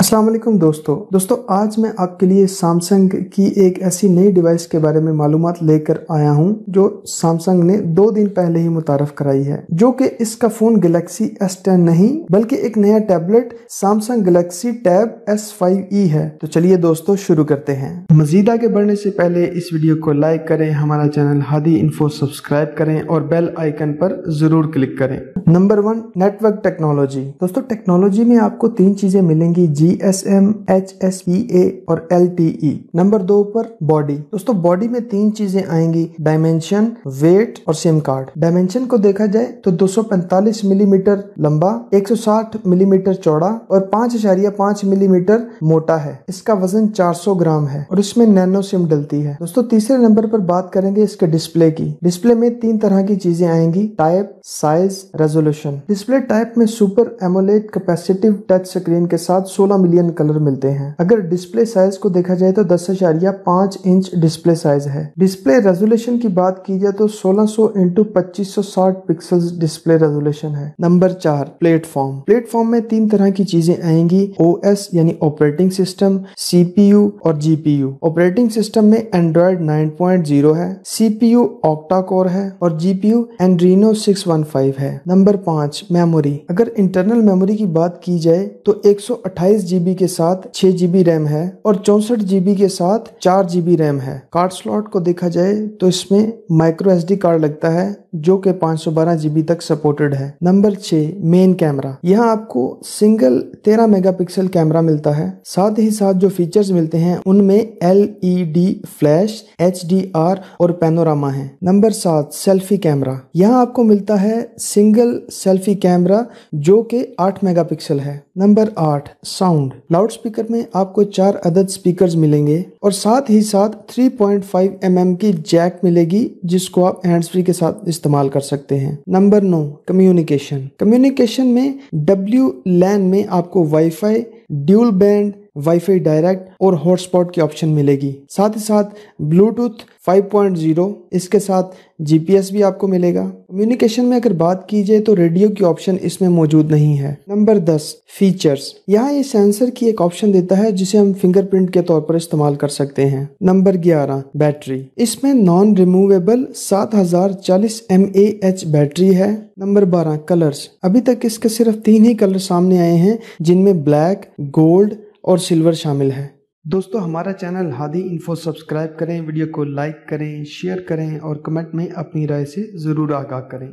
अस्सलाम वालेकुम दोस्तों आज मैं आपके लिए सैमसंग की एक ऐसी नई डिवाइस के बारे में मालूमात लेकर आया हूं जो सैमसंग ने 2 दिन पहले ही मुतारफ कराई है, जो कि इसका फोन गैलेक्सी S10 नहीं बल्कि एक नया tablet Samsung Galaxy tab S5e है। तो चलिए दोस्तों शुरू करते हैं। मजीद आगे बढ़ने से पहले इस वीडियो को लाइक करें, हमारा चैनल हादी इन्फो सब्सक्राइब करें और बेल आइकन पर जरूर क्लिक करें। Number 1, network technology. दोस्तों टेक्नोलॉजी में आपको 3 चीजें मिलेंगी, GSM, HSPA और LTE। नंबर 2 पर बॉडी। दोस्तों बॉडी में 3 चीजें आएंगी, डायमेंशन, वेट और सिम कार्ड। डायमेंशन को देखा जाए तो 245 मिलीमीटर लंबा, 160 मिलीमीटर चौड़ा और 5.5 मिलीमीटर मोटा है। इसका वजन 400 ग्राम है और इसमें नैनो सिम डलती है। दोस्तों तीसरे नंबर पर बात करेंगे इसके डिस्प्ले की। डिस्प्ले में 3 तरह की चीजें आएंगी, type, size, resolution. Display type में super AMOLED capacitive touch screen के साथ 16 मिलियन कलर मिलते हैं। अगर डिस्प्ले साइज को देखा जाए तो 10.5 इंच डिस्प्ले साइज है। डिस्प्ले रेजोल्यूशन की बात की जाए तो 1600 इंटू 2560 पिक्सल्स डिस्प्ले रेजोल्यूशन है। Number 4, platform. प्लेटफॉर्म में 3 तरह की चीजें आएंगी, OS यानी ऑपरेटिंग सिस्टम, CPU और GPU। ऑपरेटिंग सिस्टम में एंड्रॉइड 9.0 है, CPU ऑक्टा कोर है और GPU एंड्रीनो 615 है। Number 5, memory. अगर इंटरनल मेमोरी की बात की जाए तो 128 GB के साथ 6 GB रैम है और 64 GB के साथ 4 GB रैम है। कार्ड स्लॉट को देखा जाए तो इसमें माइक्रो SD कार्ड लगता है जो कि 512 GB तक सपोर्टेड है। Number 6, main camera. यहाँ आपको सिंगल 13 मेगापिक्सल कैमरा मिलता है। साथ ही साथ जो फीचर्स मिलते हैं उनमें LED फ्लैश, HDR और पैनोरामा है। Number 7, selfie camera. यहाँ आपको मिलता है सिंगल सेल्फी कैमरा जो कि 8 मेगापिक्सल है। Number 8, sound. लाउड स्पीकर में आपको 4 अदद स्पीकर्स मिलेंगे और साथ ही साथ 3.5 mm की जैक मिलेगी जिसको आप हैंड्स फ्री के साथ इस्तेमाल कर सकते हैं। Number 9, communication. कम्युनिकेशन में WLAN में आपको wifi, dual band, wifi direct और हॉटस्पॉट की ऑप्शन मिलेगी। साथ ही साथ ब्लूटूथ 5.0, इसके साथ GPS भी आपको मिलेगा। कम्युनिकेशन में अगर बात की जाए तो रेडियो की ऑप्शन इसमें मौजूद नहीं है। Number 10, features. यहाँ ये सेंसर की एक ऑप्शन देता है जिसे हम फिंगरप्रिंट के तौर पर इस्तेमाल कर सकते हैं। Number 11, battery. इसमें नॉन रिमूवेबल 7040 mAh बैटरी है। Number 12, colours. अभी तक इसके सिर्फ 3 ही कलर सामने आए हैं जिनमें ब्लैक, गोल्ड और सिल्वर शामिल है। दोस्तों हमारा चैनल हादी इन्फो सब्सक्राइब करें, वीडियो को लाइक करें, शेयर करें और कमेंट में अपनी राय से जरूर आगाह करें।